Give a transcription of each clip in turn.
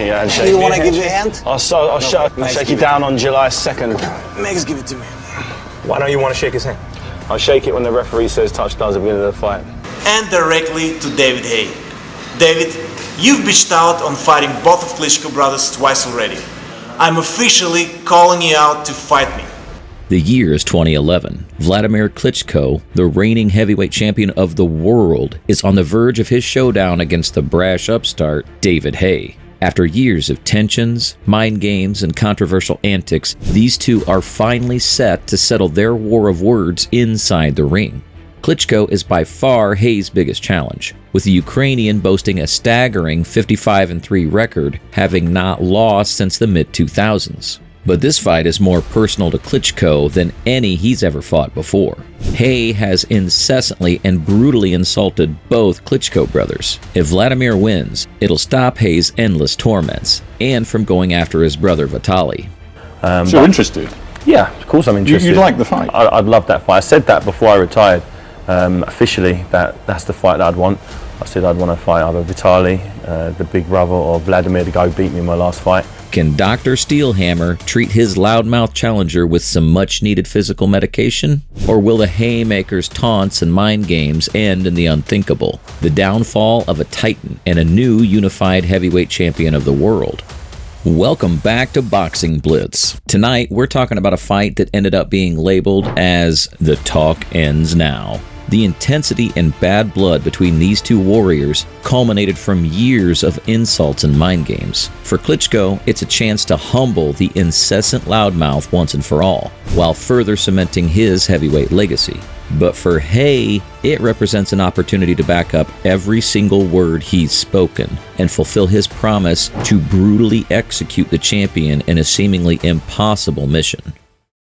give you a handshake. You want to give you a hand? I'll shake you down on July 2nd. Max, give it to me. Why don't you want to shake his hand? I'll shake it when the referee says touchdown at the beginning of the fight. And directly to David Haye. David, you've bitched out on fighting both of Klitschko brothers twice already. I'm officially calling you out to fight me. The year is 2011. Wladimir Klitschko, the reigning heavyweight champion of the world, is on the verge of his showdown against the brash upstart David Haye. After years of tensions, mind games, and controversial antics, these two are finally set to settle their war of words inside the ring. Klitschko is by far Haye's biggest challenge, with the Ukrainian boasting a staggering 55-3 record, having not lost since the mid-2000s. But this fight is more personal to Klitschko than any he's ever fought before. Haye has incessantly and brutally insulted both Klitschko brothers. If Wladimir wins, it'll stop Haye's endless torments, and from going after his brother Vitaly. So you're interested? Yeah, of course I'm interested. You'd like the fight? I'd love that fight. I said that before I retired. Officially, that's the fight that I'd want. I said I'd want to fight either Vitaly, the big brother, or Wladimir, the guy who beat me in my last fight. Can Dr. Steelhammer treat his loudmouth challenger with some much-needed physical medication? Or will the Haymakers' taunts and mind games end in the unthinkable, the downfall of a titan and a new unified heavyweight champion of the world? Welcome back to Boxing Blitz. Tonight, we're talking about a fight that ended up being labeled as "The Talk Ends Now." The intensity and bad blood between these two warriors culminated from years of insults and mind games. For Klitschko, it's a chance to humble the incessant loudmouth once and for all, while further cementing his heavyweight legacy. But for Haye, it represents an opportunity to back up every single word he's spoken and fulfill his promise to brutally execute the champion in a seemingly impossible mission.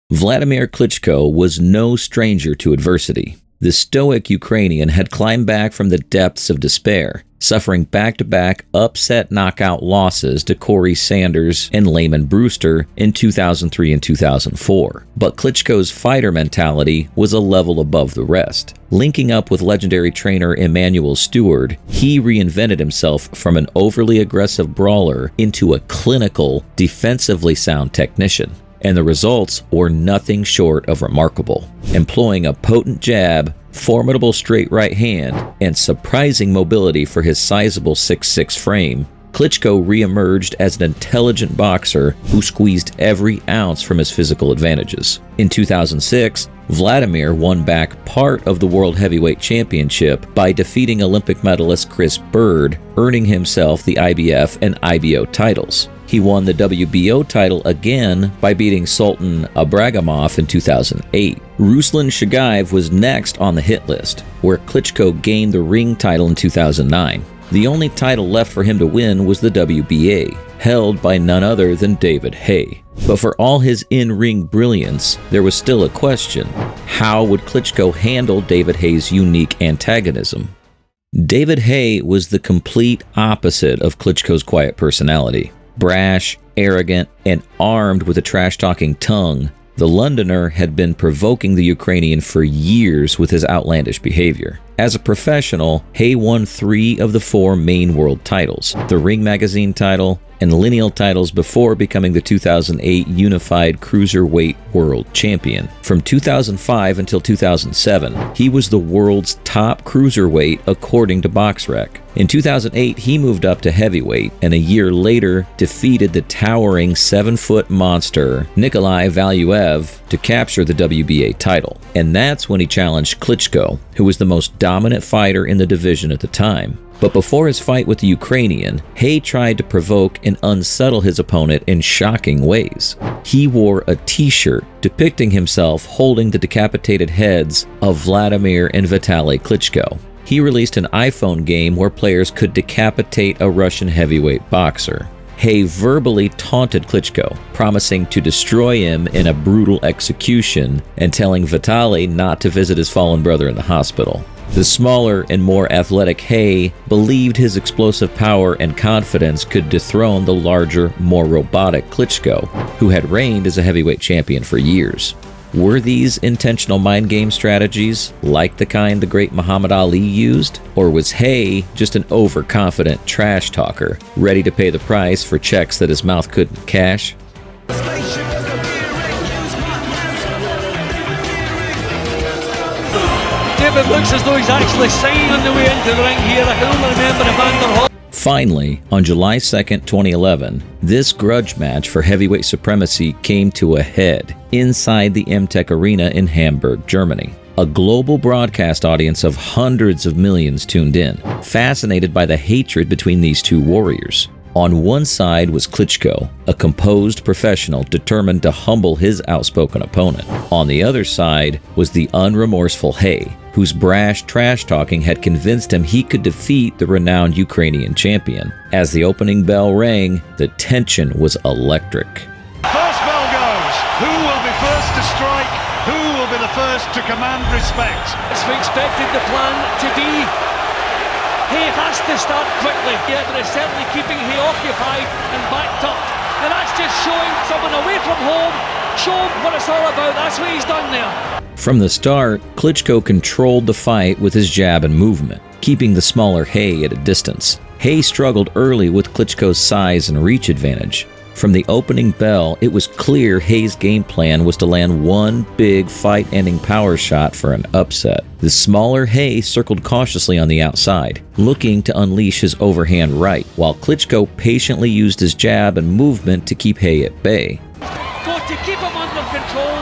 Wladimir Klitschko was no stranger to adversity. The stoic Ukrainian had climbed back from the depths of despair, suffering back-to-back upset knockout losses to Corey Sanders and Layman Brewster in 2003 and 2004. But Klitschko's fighter mentality was a level above the rest. Linking up with legendary trainer Emanuel Stewart, he reinvented himself from an overly aggressive brawler into a clinical, defensively sound technician. And the results were nothing short of remarkable. Employing a potent jab, formidable straight right hand, and surprising mobility for his sizable 6'6" frame, Klitschko re-emerged as an intelligent boxer who squeezed every ounce from his physical advantages. In 2006, Wladimir won back part of the World Heavyweight Championship by defeating Olympic medalist Chris Bird, earning himself the IBF and IBO titles. He won the WBO title again by beating Sultan Ibragimov in 2008. Ruslan Shagaev was next on the hit list, where Klitschko gained the ring title in 2009. The only title left for him to win was the WBA, held by none other than David Haye. But for all his in-ring brilliance, there was still a question. How would Klitschko handle David Haye's unique antagonism? David Haye was the complete opposite of Klitschko's quiet personality. Brash, arrogant, and armed with a trash-talking tongue, the Londoner had been provoking the Ukrainian for years with his outlandish behavior. As a professional, Haye won 3 of the 4 main world titles, the Ring Magazine title, and lineal titles before becoming the 2008 Unified Cruiserweight World Champion. From 2005 until 2007, he was the world's top cruiserweight according to BoxRec. In 2008, he moved up to heavyweight, and a year later defeated the towering 7-foot monster Nikolai Valuev to capture the WBA title. And that's when he challenged Klitschko, who was the most dominant fighter in the division at the time. But before his fight with the Ukrainian, Haye tried to provoke and unsettle his opponent in shocking ways. He wore a t-shirt depicting himself holding the decapitated heads of Wladimir and Vitaly Klitschko. He released an iPhone game where players could decapitate a Russian heavyweight boxer. Haye verbally taunted Klitschko, promising to destroy him in a brutal execution and telling Vitaly not to visit his fallen brother in the hospital. The smaller and more athletic Haye believed his explosive power and confidence could dethrone the larger, more robotic Klitschko, who had reigned as a heavyweight champion for years. Were these intentional mind game strategies, like the kind the great Muhammad Ali used? Or was Haye just an overconfident trash talker, ready to pay the price for checks that his mouth couldn't cash? David looks as though he's actually signing on the way into the ring here. I can only remember Evander Hall. Finally, on July 2nd, 2011, this grudge match for heavyweight supremacy came to a head inside the MTech Arena in Hamburg, Germany. A global broadcast audience of hundreds of millions tuned in, fascinated by the hatred between these two warriors. On one side was Klitschko, a composed professional determined to humble his outspoken opponent. On the other side was the unremorseful Haye, whose brash trash-talking had convinced him he could defeat the renowned Ukrainian champion. As the opening bell rang, the tension was electric. First bell goes. Who will be first to strike? Who will be the first to command respect? As we expected the plan to be, Haye has to start quickly. Yeah, but it's certainly keeping Haye occupied and backed up. And that's just showing someone away from home, show him what it's all about. That's what he's done there. From the start, Klitschko controlled the fight with his jab and movement, keeping the smaller Haye at a distance. Haye struggled early with Klitschko's size and reach advantage. From the opening bell, it was clear Haye's game plan was to land one big fight-ending power shot for an upset. The smaller Haye circled cautiously on the outside, looking to unleash his overhand right, while Klitschko patiently used his jab and movement to keep Haye at bay. Got to keep him under control.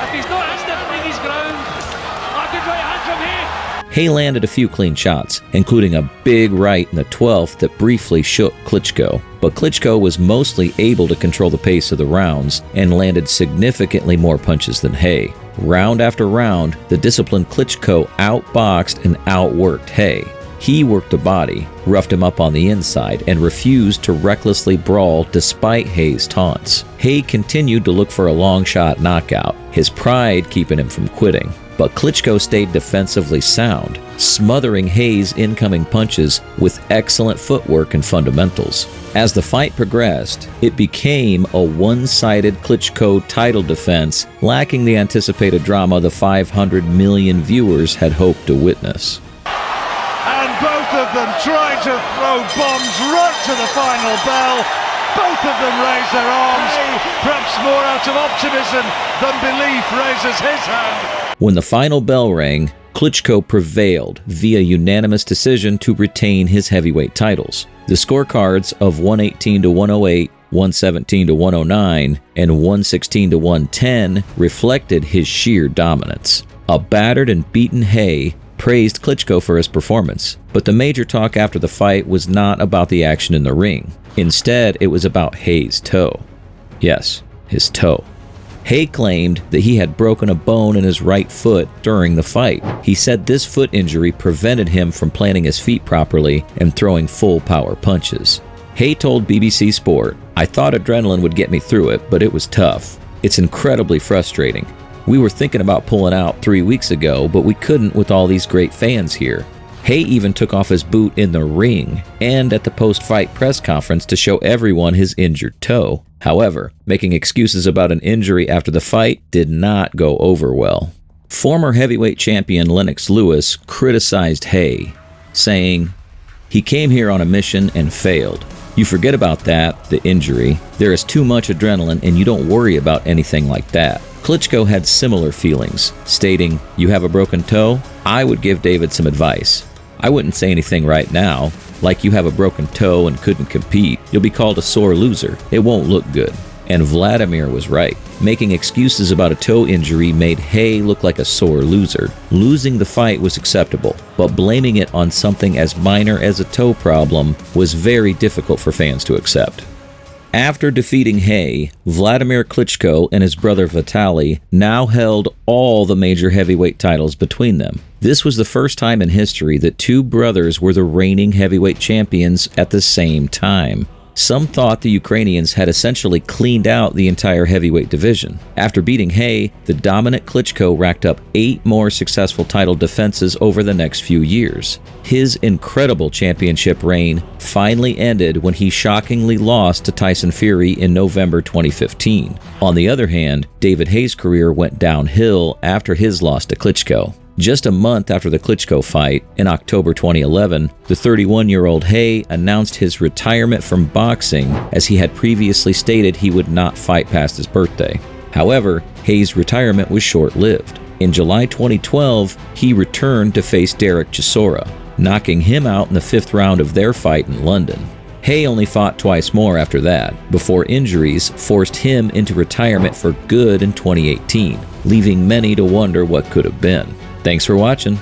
If he's not instant his ground, a good right hand from Haye. Haye landed a few clean shots, including a big right in the 12th that briefly shook Klitschko. But Klitschko was mostly able to control the pace of the rounds and landed significantly more punches than Haye. Round after round, the disciplined Klitschko outboxed and outworked Haye. He worked the body, roughed him up on the inside, and refused to recklessly brawl despite Haye's taunts. Haye continued to look for a long-shot knockout, his pride keeping him from quitting. But Klitschko stayed defensively sound, smothering Haye's incoming punches with excellent footwork and fundamentals. As the fight progressed, it became a one-sided Klitschko title defense, lacking the anticipated drama the 500 million viewers had hoped to witness. And both of them trying to throw bombs right to the final bell. Both of them raise their arms. Perhaps more out of optimism than belief raises his hand. When the final bell rang, Klitschko prevailed via unanimous decision to retain his heavyweight titles. The scorecards of 118 to 108, 117 to 109, and 116 to 110 reflected his sheer dominance. A battered and beaten Haye praised Klitschko for his performance, but the major talk after the fight was not about the action in the ring. Instead, it was about Haye's toe. Yes, his toe. Haye claimed that he had broken a bone in his right foot during the fight. He said this foot injury prevented him from planting his feet properly and throwing full power punches. Haye told BBC Sport, "I thought adrenaline would get me through it, but it was tough. It's incredibly frustrating. We were thinking about pulling out 3 weeks ago, but we couldn't with all these great fans here." Haye even took off his boot in the ring and at the post-fight press conference to show everyone his injured toe. However, making excuses about an injury after the fight did not go over well. Former heavyweight champion Lennox Lewis criticized Haye, saying, "He came here on a mission and failed. You forget about that, the injury. There is too much adrenaline and you don't worry about anything like that." Klitschko had similar feelings, stating, "You have a broken toe? I would give David some advice. I wouldn't say anything right now, like you have a broken toe and couldn't compete. You'll be called a sore loser. It won't look good." And Wladimir was right. Making excuses about a toe injury made Haye look like a sore loser. Losing the fight was acceptable, but blaming it on something as minor as a toe problem was very difficult for fans to accept. After defeating Haye, Wladimir Klitschko and his brother Vitaly now held all the major heavyweight titles between them. This was the first time in history that two brothers were the reigning heavyweight champions at the same time. Some thought the Ukrainians had essentially cleaned out the entire heavyweight division. After beating Haye, the dominant Klitschko racked up 8 more successful title defenses over the next few years. His incredible championship reign finally ended when he shockingly lost to Tyson Fury in November 2015. On the other hand, David Haye's career went downhill after his loss to Klitschko. Just a month after the Klitschko fight, in October 2011, the 31-year-old Haye announced his retirement from boxing, as he had previously stated he would not fight past his birthday. However, Haye's retirement was short-lived. In July 2012, he returned to face Derek Chisora, knocking him out in the 5th round of their fight in London. Haye only fought twice more after that, before injuries forced him into retirement for good in 2018, leaving many to wonder what could have been. Thanks for watching.